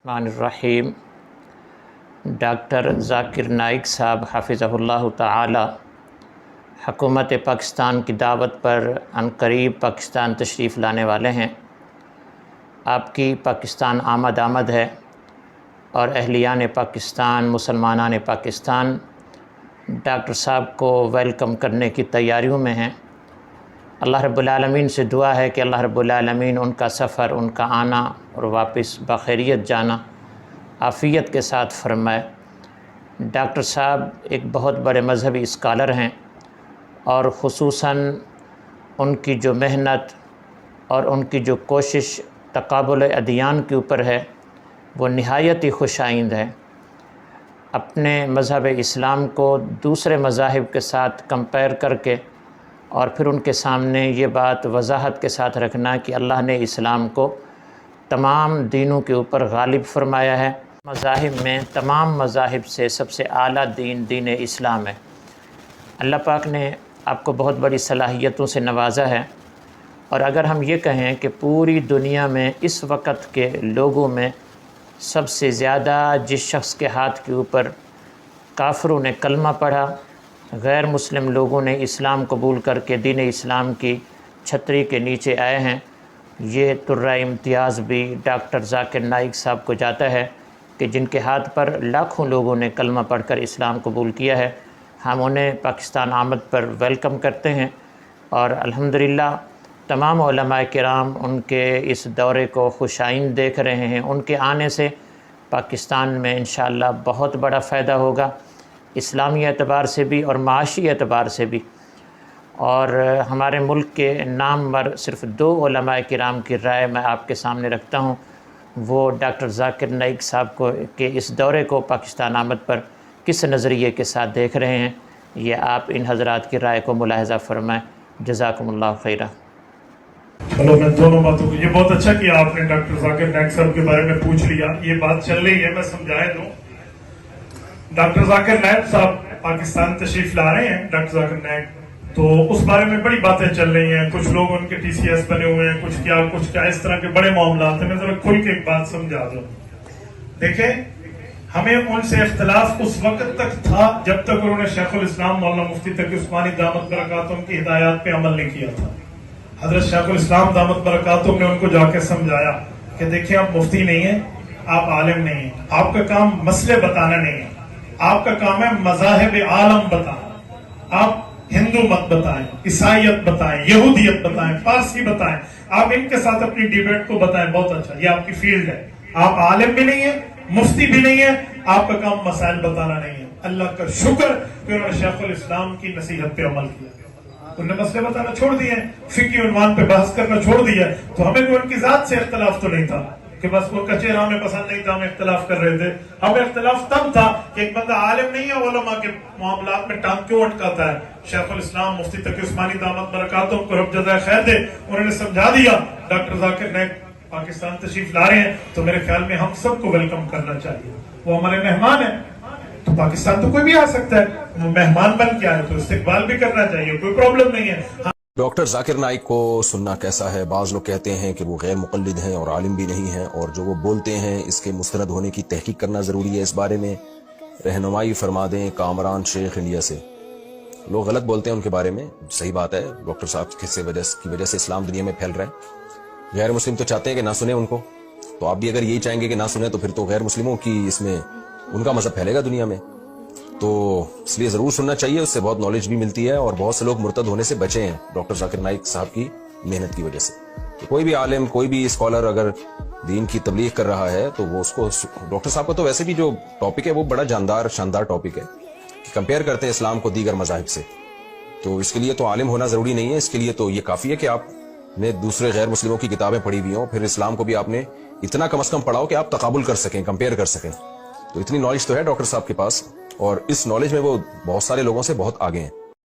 Rahman doctor Zakir Naik साहब हफ़िज़हुल्लाह ताला हुकूमत पाकिस्तान की दावत पर अनकरीब पाकिस्तान तशरीफ़ लाने वाले हैं। आपकी पाकिस्तान आमद है और अहलियान पाकिस्तान, मुसलमानान पाकिस्तान डॉक्टर साहब को वेलकम करने की तैयारियों में हैं। अल्लाह रब्बुल आलमीन से दुआ है कि अल्लाह रब्बुल आलमीन उनका सफ़र, उनका आना और वापस बखैरियत जाना आफ़ियत के साथ फरमाए। डॉक्टर साहब एक बहुत बड़े मज़हबी स्कॉलर हैं और ख़ुसूसन उनकी जो मेहनत और उनकी जो कोशिश तक़ाबुल अदियान के ऊपर है वो निहायत ही खुशाइंद है। अपने मज़हब इस्लाम को दूसरे मज़ाहिब के साथ कंपेयर करके और फिर उनके सामने ये बात वजाहत के साथ रखना कि अल्लाह ने इस्लाम को तमाम दीनों के ऊपर गालिब फरमाया है। मज़ाहिब में तमाम मज़ाहिब से सबसे आला दीन दीन इस्लाम है। अल्लाह पाक ने आपको बहुत बड़ी सलाहियतों से नवाजा है और अगर हम ये कहें कि पूरी दुनिया में इस वक्त के लोगों में सबसे ज़्यादा जिस शख्स के हाथ के ऊपर काफिरों ने कलमा पढ़ा, गैर मुस्लिम लोगों ने इस्लाम कबूल करके दीन इस्लाम की छतरी के नीचे आए हैं, ये तुर्रा इम्तियाज़ भी डॉक्टर ज़ाकिर नाइक साहब को जाता है कि जिनके हाथ पर लाखों लोगों ने कलमा पढ़कर इस्लाम कबूल किया है। हम उन्हें पाकिस्तान आमद पर वेलकम करते हैं और अल्हम्दुलिल्लाह तमाम उलमाए किराम उनके इस दौरे को खुशाइन देख रहे हैं। उनके आने से पाकिस्तान में इंशाअल्लाह बहुत बड़ा फ़ायदा होगा, इस्लामी एतबार से भी और माशी एतबार से भी। और हमारे मुल्क के नामवर सिर्फ़ 2 उलमाए किराम की राय मैं आपके सामने रखता हूँ। वो डॉक्टर ज़ाकिर नाइक साहब को के इस दौरे को पाकिस्तान आमद पर किस नज़रिए के साथ देख रहे हैं, ये आप इन हज़रात की राय को मुलाहज़ा फरमाएँ। जज़ाकुमुल्लाह खैरा। चलो, मैं दोनों बातों को, ये बहुत अच्छा किया आपने डॉक्टर ज़ाकिर नाइक साहब के बारे में पूछ लिया। ये बात चल रही है, मैं समझाए दूं। डॉक्टर ज़ाकिर नाइक साहब पाकिस्तान तशरीफ ला रहे हैं। डॉक्टर ज़ाकिर नाइक, तो उस बारे में बड़ी बातें चल रही हैं। कुछ लोग उनके TCS बने हुए हैं, कुछ क्या इस तरह के बड़े मामला हैं। मैं जरा खुल के एक बात समझा दूं। देखें, हमें उनसे इख्तिलाफ उस वक्त तक था जब तक उन्होंने शेखुल इस्लाम मौलाना मुफ्ती तकी उस्मानी दामत बरकातुहू की हिदायत पे अमल नहीं किया था। हजरत शेखुल इस्लाम दामत बरकातुहू ने उनको जाके समझाया कि देखिए, आप मुफ्ती नहीं है, आप आलिम नहीं है, आपका काम मसले बताना नहीं है, आपका काम है मज़ाहिब आलम बताना। आप हिंदू मत बताएं, ईसाइयत बताएं, यहूदियत बताएं, पारसी बताएं, आप इनके साथ अपनी डिबेट को बताएं। बहुत अच्छा, ये आपकी फील्ड है। आप आलिम भी नहीं है, मुफ्ती भी नहीं है, आपका काम मसाइल बताना नहीं है। अल्लाह का शुक्र कि उन्होंने शेखुल इस्लाम की नसीहत पे अमल किया, उन्होंने मसले बताना छोड़ दिए, फिकी उन्वान पे बहस करना छोड़ दिया। तो हमें कोई उनकी जात से इख्तिलाफ तो नहीं था कि बस उनका चेहरा हमें पसंद नहीं था, हम इख्तिलाफ कर रहे थे। हमें इख्तिलाफ तब था कि एक बंदा आलिम नहीं है, उलमा के मामलात में टांग क्यों अटकाता है। शेखुल इस्लाम मुफ्ती तकी उस्मानी दामत बरकातुहू को रब जज़ाए खैर दे, उन्होंने समझा दिया। डॉक्टर ज़ाकिर नाइक पाकिस्तान तशरीफ ला रहे हैं, तो मेरे ख्याल में हम सबको वेलकम करना चाहिए। वो हमारे मेहमान हैं, तो पाकिस्तान तो कोई भी आ सकता है, वो मेहमान बन के आए तो इस्तकबाल भी करना चाहिए, कोई प्रॉब्लम नहीं है। डॉक्टर ज़ाकिर नाइक को सुनना कैसा है? बाज़ लोग कहते हैं कि वो गैर मुक़ल्लिद हैं और आलिम भी नहीं हैं, और जो वो बोलते हैं इसके मुस्तरद होने की तहकीक करना ज़रूरी है। इस बारे में रहनुमाई फरमा दें कामरान शेख इंडिया से। लोग गलत बोलते हैं उनके बारे में, सही बात है, डॉक्टर साहब की वजह से इस्लाम दुनिया में फैल रहा है। गैर मुस्लिम तो चाहते हैं कि ना सुने उनको, तो आप भी अगर यही चाहेंगे कि ना सुने तो फिर तो गैर मुस्लिमों की इसमें उनका मज़हब फैलेगा दुनिया में। तो इसलिए ज़रूर सुनना चाहिए, उससे बहुत नॉलेज भी मिलती है और बहुत से लोग मुर्तद होने से बचे हैं डॉक्टर ज़ाकिर नाइक साहब की मेहनत की वजह से। तो कोई भी आलिम, कोई भी स्कॉलर अगर दीन की तबलीग कर रहा है तो वो उसको, डॉक्टर साहब का तो वैसे भी जो टॉपिक है वो बड़ा शानदार टॉपिक है कि कंपेयर करते हैं इस्लाम को दीगर मज़ाहिब से। तो इसके लिए तो आलिम होना ज़रूरी नहीं है, इसके लिए तो ये काफ़ी है कि आपने दूसरे गैर मुस्लिमों की किताबें पढ़ी हुई हों, फिर इस्लाम को भी आपने इतना कम अज़ कम पढ़ाओ कि आप तकाबुल कर सकें, कंपेयर कर सकें। तो इतनी नॉलेज तो है डॉक्टर साहब के पास, और इस नॉलेज में वो बहुत सारे लोगों से बहुत आगे हैं।